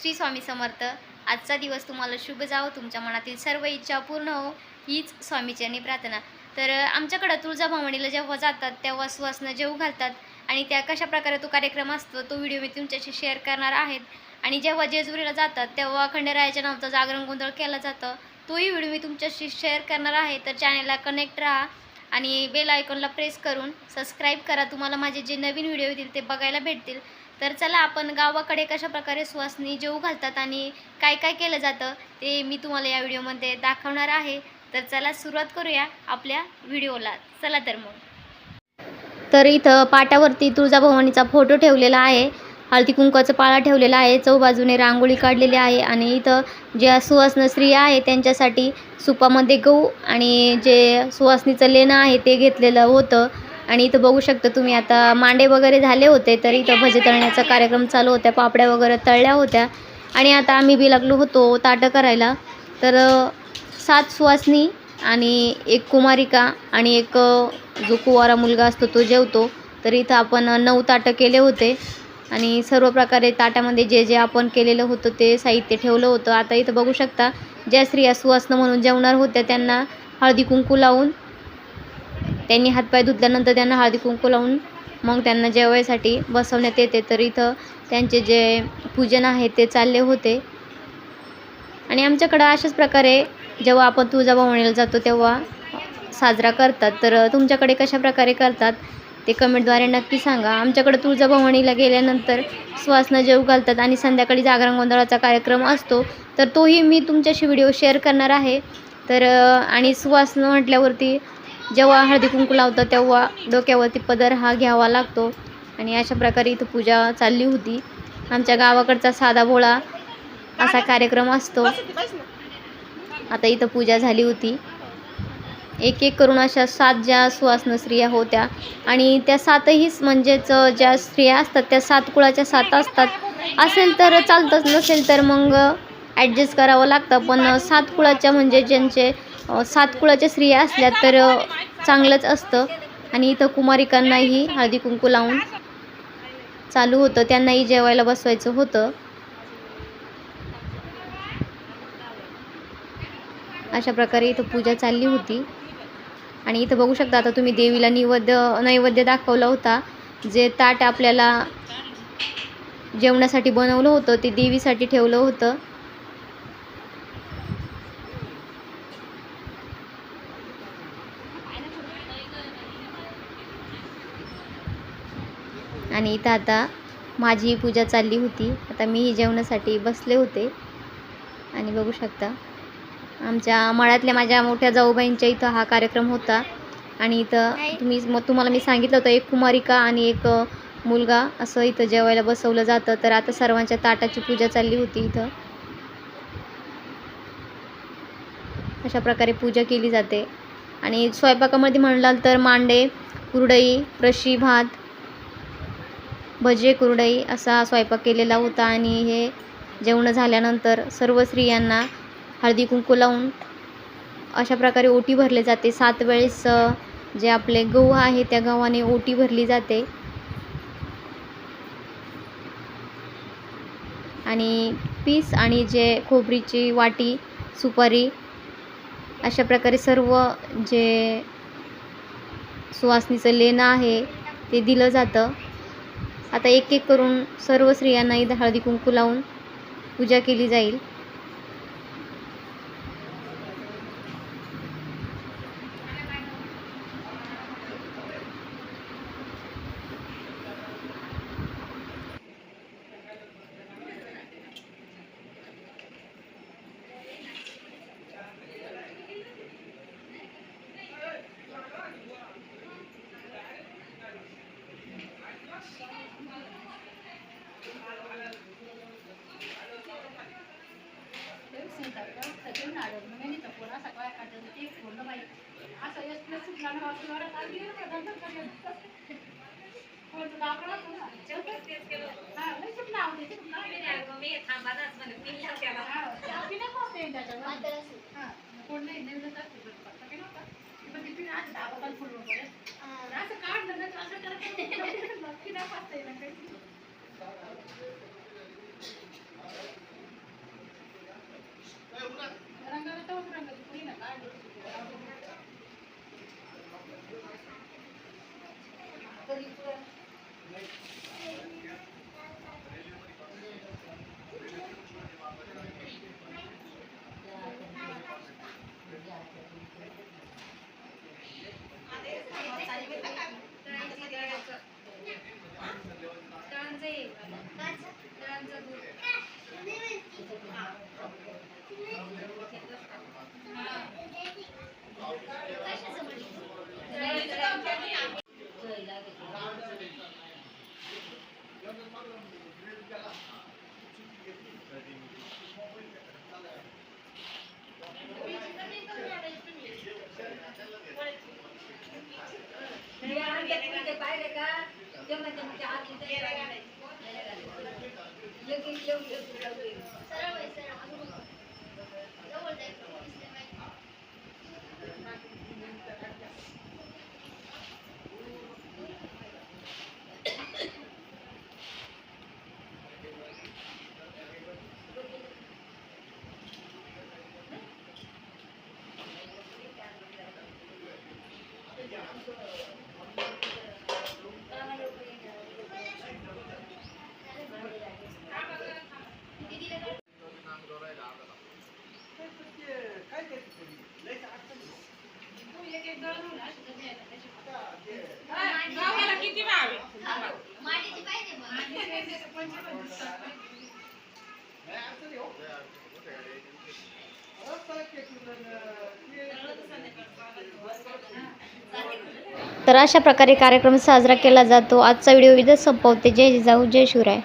श्री स्वामी समर्थ। आजचा दिवस तुम्हाला शुभ जावो, तुमच्या मनातील सर्व इच्छा पूर्ण हो, हीच स्वामीचरणी प्रार्थना। तर आमच्याकडे तुळजाभवानीला जेव्हा जातात तेव्हा सुवासनं जेवू घालतात आणि त्या कशा प्रकारे तो कार्यक्रम असतो तो व्हिडिओ मी तुमच्याशी शेअर करणार आहेत। आणि जेव्हा जेजुरीला जातात तेव्हा खंडेरायाच्या नावाचा जागरण गोंधळ केला जातं, तोही व्हिडिओ मी तुमच्याशी शेअर करणार आहे। तर चॅनलला कनेक्ट राहा आणि बेल आयकॉनला प्रेस करून सबस्क्राईब करा, तुम्हाला माझे जे नवीन व्हिडिओ येतील ते बघायला भेटतील। तर चला आपण गावाकडे कशा प्रकारे सुवासिनी जेवू घालतात आणि काय काय केलं जातं ते मी तुम्हाला या व्हिडिओमध्ये दाखवणार आहे। तर चला सुरुवात करूया आपल्या व्हिडिओला। चला तर मग। तर इथं पाटावरती तुळजाभवानीचा फोटो ठेवलेला आहे, हळदी कुंकवाचा पाळा ठेवलेला आहे, चौबाजूने रांगोळी काढलेली आहे आणि इथं ज्या सुवासिनी स्त्रिया आहे त्यांच्यासाठी सुपामध्ये गहू आणि जे सुवासिनीचं लेणं आहे ते घेतलेलं होतं। आणि इथं बघू शकता तुम्ही आता मांडे वगैरे झाले होते, तर इथं भजे तळण्याचा कार्यक्रम चालू होता, पापड्या वगैरे तळल्या होत्या आणि आता आम्ही बी लागलो होतो ताटं करायला। तर 7 सुवासिनी आणि 1 कुमारिका आणि एक जो कुवारा मुलगा असतो तो जेवतो। तर इथं आपण 9 ताटं केले होते आणि सर्व प्रकारे ताटामध्ये जे जे आपण केलेलं होतं ते साहित्य ठेवलं होतं। आता इथं बघू शकता ज्या स्त्रिया सुवासिनी म्हणून जेवणार होत्या त्यांना हळदी कुंकू लावून, त्यांनी हातपाय धुतल्यानंतर त्यांना हळदी कुंकू लावून मग त्यांना जेवायसाठी बसवण्यात येते। तर इथं त्यांचे जे पूजन आहे ते चालले होते आणि आमच्याकडं अशाच प्रकारे जेव्हा आपण तुळजाभवानीला जातो तेव्हा साजरा करतात। तर तुमच्याकडे कशा प्रकारे करतात ते कमेंटद्वारे नक्की सांगा। आमच्याकडे तुळजाभवानीला गेल्यानंतर सुवासिनी जेवू घालतात आणि संध्याकाळी जागरण गोंधळाचा कार्यक्रम असतो, तर तोही मी तुमच्याशी व्हिडिओ शेअर करणार आहे। तर आणि सुवासिनी म्हटल्यावरती जेव्हा हळदी कुंकू लावतात तेव्हा डोक्यावरती पदर हा घ्यावा लागतो आणि अशा प्रकारे इथं पूजा चालली होती। आमच्या गावाकडचा साधा भोळा असा कार्यक्रम असतो। आता इथं पूजा झाली होती, एक एक करून अशा 7 ज्या सुवासिनी स्त्रिया होत्या आणि त्या 7ही म्हणजेच ज्या स्त्रिया असतात त्या 7 कुळाच्या 7 असतात। असेल तर चालतंच, नसेल तर मग ॲडजस्ट करावं लागतं, पण 7 कुळाच्या म्हणजे ज्यांचे 7 कुळाच्या स्त्रिया असल्या तर चांगलंच असतं। आणि इथं कुमारिकांनाही हळदी कुंकू लावून चालू होतं, त्यांनाही जेवायला बसवायचं होतं। अशा प्रकारे इथं पूजा चालली होती आणि इथं बघू शकता आता तुम्ही देवीला नैवेद्य दाखवला होता। जे ताट आपल्याला जेवणासाठी बनवलं होतं ते देवीसाठी ठेवलं होतं। आणि इथं आता माझी पूजा चालली होती, आता मीही जेवणासाठी बसले होते आणि बघू शकता आमच्या मळ्यातल्या माझ्या मोठ्या जाऊबाईंच्या इथं हा कार्यक्रम होता। आणि इथं तुम्हाला मी सांगितलं होतं एक कुमारिका आणि एक मुलगा असं इथं जेवायला बसवलं जातं। तर आता सर्वांच्या ताटाची पूजा चालली होती। इथं अशा प्रकारे पूजा केली जाते आणि स्वयंपाकामध्ये म्हणाल तर मांडे, कुरडई, रशी भात, भजे, कुरडई असा स्वयंपाक केलेला होता। आणि हे जेवण झाल्यानंतर सर्व स्त्रियांना हळदी कुंकू लावून अशा प्रकारे ओटी भरले जाते। 7 वेळेस जे आपले गहू आहे त्या गव्हाने ओटी भरली जाते आणि पीस आणि जे खोबरीची वाटी, सुपारी अशा प्रकारे सर्व जे सुवासिनीचं लेणं आहे ते दिलं जातं। आता एक एक करून सर्व स्त्रियांना इथं हळदी कुंकू लावून पूजा केली जाईल। तर अशा प्रकारे कार्यक्रम साजरा केला जातो. आजचा व्हिडिओ इथेच संपवते. जय जिजाऊ जय शिवराय.